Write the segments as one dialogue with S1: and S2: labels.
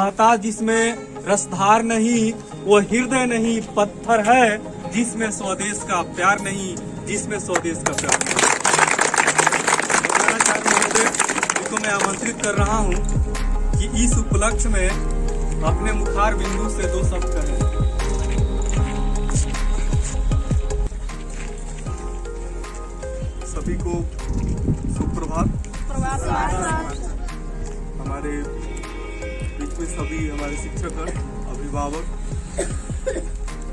S1: कहता जिसमें रसधार नहीं वो हृदय नहीं, पत्थर है जिसमें स्वदेश का प्यार नहीं, जिसमें स्वदेश का प्यार नहीं। तो मैं आमंत्रित कर रहा हूं कि इस उपलक्ष्य में अपने मुखार बिंदु से दो शब्द कहें। सभी को सुप्रभात। हमारे बीच में सभी हमारे शिक्षक, अभिभावक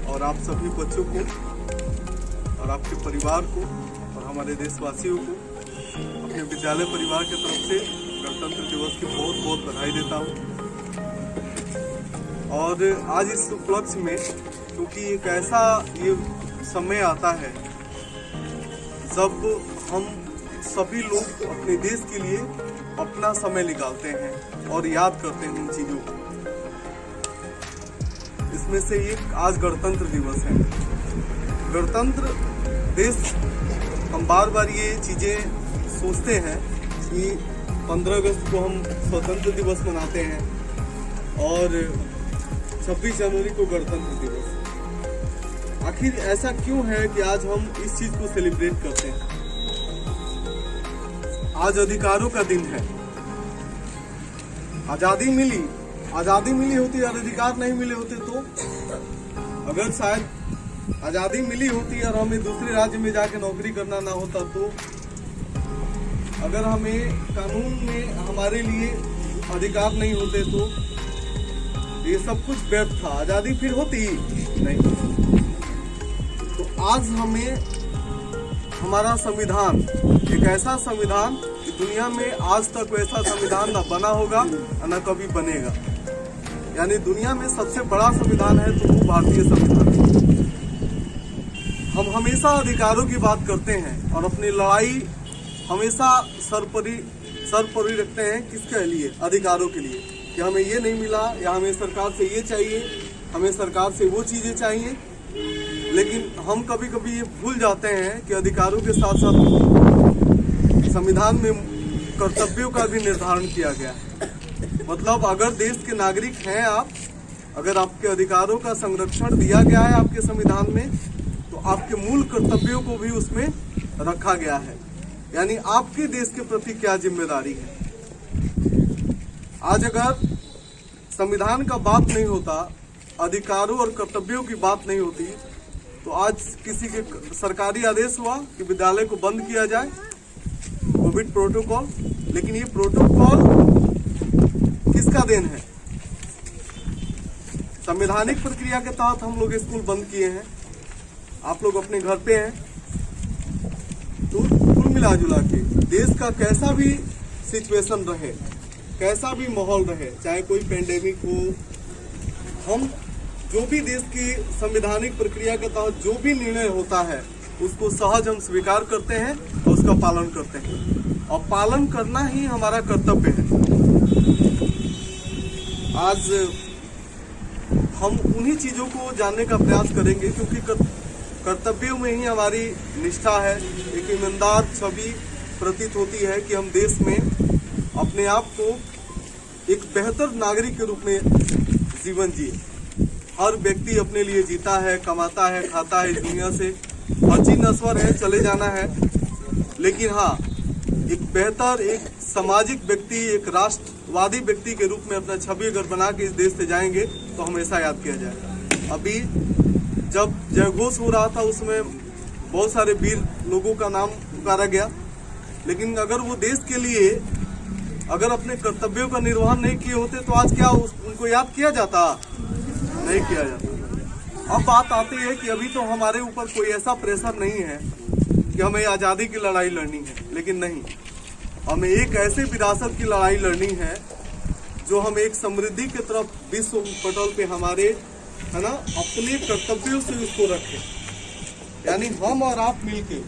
S1: और आप सभी बच्चों को और आपके परिवार को और हमारे देशवासियों को अपने विद्यालय परिवार की तरफ से गणतंत्र दिवस की बहुत बहुत बधाई देता हूँ। और आज इस उपलक्ष्य में क्योंकि एक ऐसा ये समय आता है जब हम सभी लोग अपने देश के लिए अपना समय निकालते हैं और याद करते हैं इन चीजों को। इसमें से एक आज गणतंत्र दिवस है। गणतंत्र देश, हम बार बार ये चीजें सोचते हैं कि 15 अगस्त को हम स्वतंत्र दिवस मनाते हैं और 26 जनवरी को गणतंत्र दिवस। आखिर ऐसा क्यों है कि आज हम इस चीज को सेलिब्रेट करते हैं? आज अधिकारों का दिन है। आजादी मिली होती और अधिकार नहीं मिले होते तो अगर शायद आजादी मिली होती और हमें दूसरे राज्य में जाके नौकरी करना ना होता, तो अगर हमें कानून में हमारे लिए अधिकार नहीं होते तो ये सब कुछ व्यर्थ था, आजादी फिर होती ही नहीं। तो आज हमें हमारा संविधान, एक ऐसा संविधान कि दुनिया में आज तक वैसा संविधान ना बना होगा ना कभी बनेगा, यानी दुनिया में सबसे बड़ा संविधान है तो वो भारतीय संविधान है। हम हमेशा अधिकारों की बात करते हैं और अपनी लड़ाई हमेशा सरपरी रखते हैं किसके लिए? अधिकारों के लिए, कि हमें ये नहीं मिला या हमें सरकार से ये चाहिए, हमें सरकार से वो चीजें चाहिए। लेकिन हम कभी कभी ये भूल जाते हैं कि अधिकारों के साथ साथ संविधान में कर्तव्यों का भी निर्धारण किया गया है। मतलब अगर देश के नागरिक हैं आप, अगर आपके अधिकारों का संरक्षण दिया गया है आपके संविधान में, तो आपके मूल कर्तव्यों को भी उसमें रखा गया है, यानी आपके देश के प्रति क्या जिम्मेदारी है। आज अगर संविधान का बात नहीं होता, अधिकारों और कर्तव्यों की बात नहीं होती, तो आज किसी के सरकारी आदेश हुआ कि विद्यालय को बंद किया जाए, कोविड प्रोटोकॉल। लेकिन ये प्रोटोकॉल किसका देन है? संवैधानिक प्रक्रिया के तहत हम लोग स्कूल बंद किए हैं, आप लोग अपने घर पे हैं। तो कुल मिला जुला के देश का कैसा भी सिचुएशन रहे, कैसा भी माहौल रहे, चाहे कोई पेंडेमिक हो, हम जो भी देश की संवैधानिक प्रक्रिया के तहत जो भी निर्णय होता है उसको सहज हम स्वीकार करते हैं और उसका पालन करते हैं, और पालन करना ही हमारा कर्तव्य है। आज हम उन्हीं चीजों को जानने का प्रयास करेंगे क्योंकि कर्तव्यों में ही हमारी निष्ठा है। एक ईमानदार छवि प्रतीत होती है कि हम देश में अपने आप को एक बेहतर नागरिक के रूप में जीवन जिए। हर व्यक्ति अपने लिए जीता है, कमाता है, खाता है, इस दुनिया से हर चीज नश्वर है, चले जाना है। लेकिन हाँ, एक बेहतर, एक सामाजिक व्यक्ति, एक राष्ट्रवादी व्यक्ति के रूप में अपना छवि अगर बना के इस देश से जाएंगे तो हमेशा याद किया जाएगा। अभी जब जयघोष हो रहा था उसमें बहुत सारे वीर लोगों का नाम पुकारा गया, लेकिन अगर वो देश के लिए अगर अपने कर्तव्यों का निर्वहन नहीं किए होते तो आज क्या उनको याद किया जाता? नहीं किया जाता। अब बात आती है कि अभी तो हमारे ऊपर कोई ऐसा प्रेशर नहीं है कि हमें आज़ादी की लड़ाई लड़नी है, लेकिन नहीं, हमें एक ऐसे विरासत की लड़ाई लड़नी है जो हम एक समृद्धि की तरफ विश्व पटल पे हमारे, है ना, अपने कर्तव्यों से उसको रखें। यानी हम और आप मिलके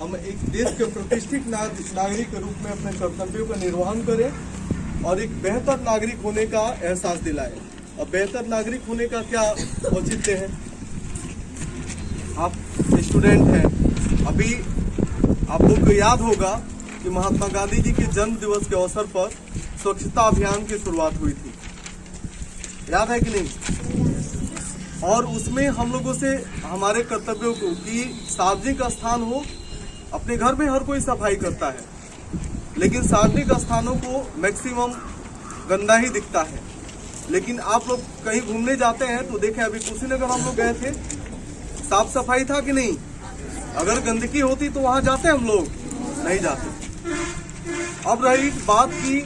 S1: हम एक देश के प्रतिष्ठित नागरिक के रूप में अपने कर्तव्यों का निर्वहन करें और एक बेहतर नागरिक होने का एहसास दिलाएं। और बेहतर नागरिक होने का क्या औचित्य है? आप स्टूडेंट हैं, अभी आप लोग को याद होगा कि महात्मा गांधी जी के जन्म दिवस के अवसर पर स्वच्छता अभियान की शुरुआत हुई थी। याद है कि नहीं? और उसमें हम लोगों से हमारे कर्तव्यों को कि सार्वजनिक स्थान हो, अपने घर में हर कोई सफाई करता है, लेकिन सार्वजनिक स्थानों को मैक्सिमम गंदा ही दिखता है। लेकिन आप लोग कहीं घूमने जाते हैं तो देखें, अभी कुशीनगर हम लोग गए थे, साफ सफाई था कि नहीं? अगर गंदगी होती तो वहां जाते हम लोग? नहीं जाते। अब रही बात कि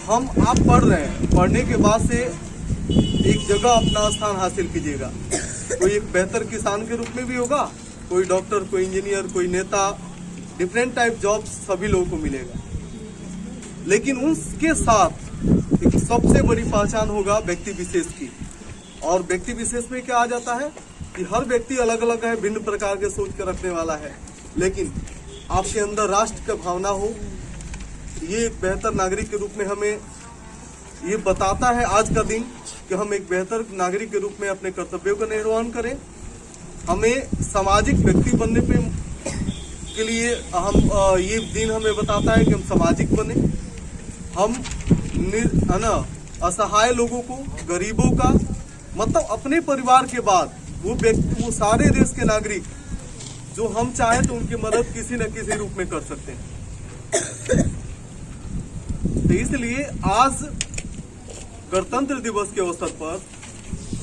S1: आप पढ़ रहे हैं, पढ़ने के बाद से एक जगह अपना स्थान हासिल कीजिएगा। कोई एक बेहतर किसान के रूप में भी होगा, कोई डॉक्टर, कोई इंजीनियर, कोई नेता, डिफरेंट टाइप जॉब सभी लोगों को मिलेगा। लेकिन उसके साथ एक सबसे बड़ी पहचान होगा व्यक्ति विशेष की। और व्यक्ति विशेष में क्या आ जाता है कि हर व्यक्ति अलग अलग है, भिन्न प्रकार के सोच के रखने वाला है, लेकिन आपके अंदर राष्ट्र का भावना हो, ये एक बेहतर नागरिक के रूप में हमें ये बताता है आज का दिन कि हम एक बेहतर नागरिक के रूप में अपने कर्तव्यों का निर्वहन करें। हमें सामाजिक व्यक्ति बनने के लिए ये दिन हमें बताता है कि हम सामाजिक बने। हम असहाय लोगों को, गरीबों का, मतलब अपने परिवार के बाद वो व्यक्ति, वो सारे देश के नागरिक जो हम चाहें तो उनकी मदद किसी न किसी रूप में कर सकते हैं। तो इसलिए आज गणतंत्र दिवस के अवसर पर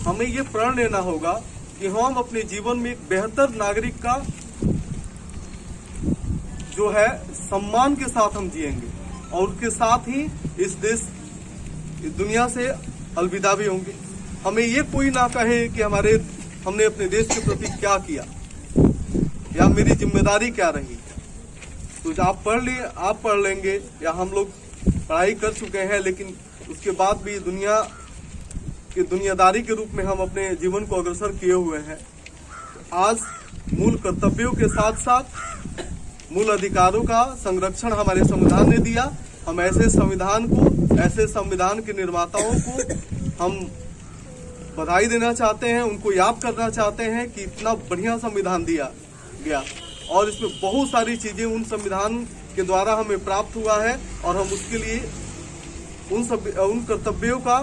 S1: हमें ये प्रण लेना होगा कि हम अपने जीवन में एक बेहतर नागरिक का जो है सम्मान के साथ हम जिएंगे, और उसके साथ ही इस दुनिया से अलविदा भी होंगे। हमें ये कोई ना कहे कि हमने अपने देश के प्रति क्या किया या मेरी जिम्मेदारी क्या रही। तो आप पढ़ लेंगे, या हम लोग पढ़ाई कर चुके हैं, लेकिन उसके बाद भी दुनियादारी के रूप में हम अपने जीवन को अग्रसर किए हुए हैं। आज मूल कर्तव्यों के साथ साथ मूल अधिकारों का संरक्षण हमारे संविधान ने दिया। हम ऐसे संविधान के निर्माताओं को हम बधाई देना चाहते हैं, उनको याद करना चाहते हैं कि इतना बढ़िया संविधान दिया गया, और इसमें बहुत सारी चीजें उन संविधान के द्वारा हमें प्राप्त हुआ है, और हम उसके लिए उन कर्तव्यों का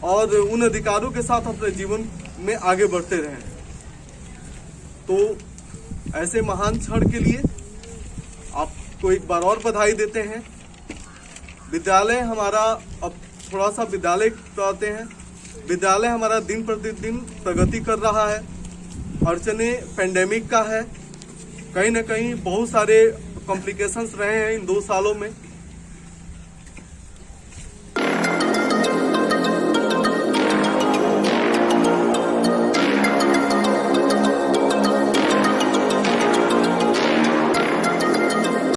S1: और उन अधिकारों के साथ अपने जीवन में आगे बढ़ते रहें। तो ऐसे महान क्षण के लिए आपको एक बार और बधाई देते हैं। विद्यालय हमारा, अब थोड़ा सा विद्यालय कहते हैं, विद्यालय हमारा दिन प्रतिदिन प्रगति कर रहा है। अड़चने पेंडेमिक का है, कहीं ना कहीं बहुत सारे कॉम्प्लिकेशंस रहे हैं इन 2 सालों में,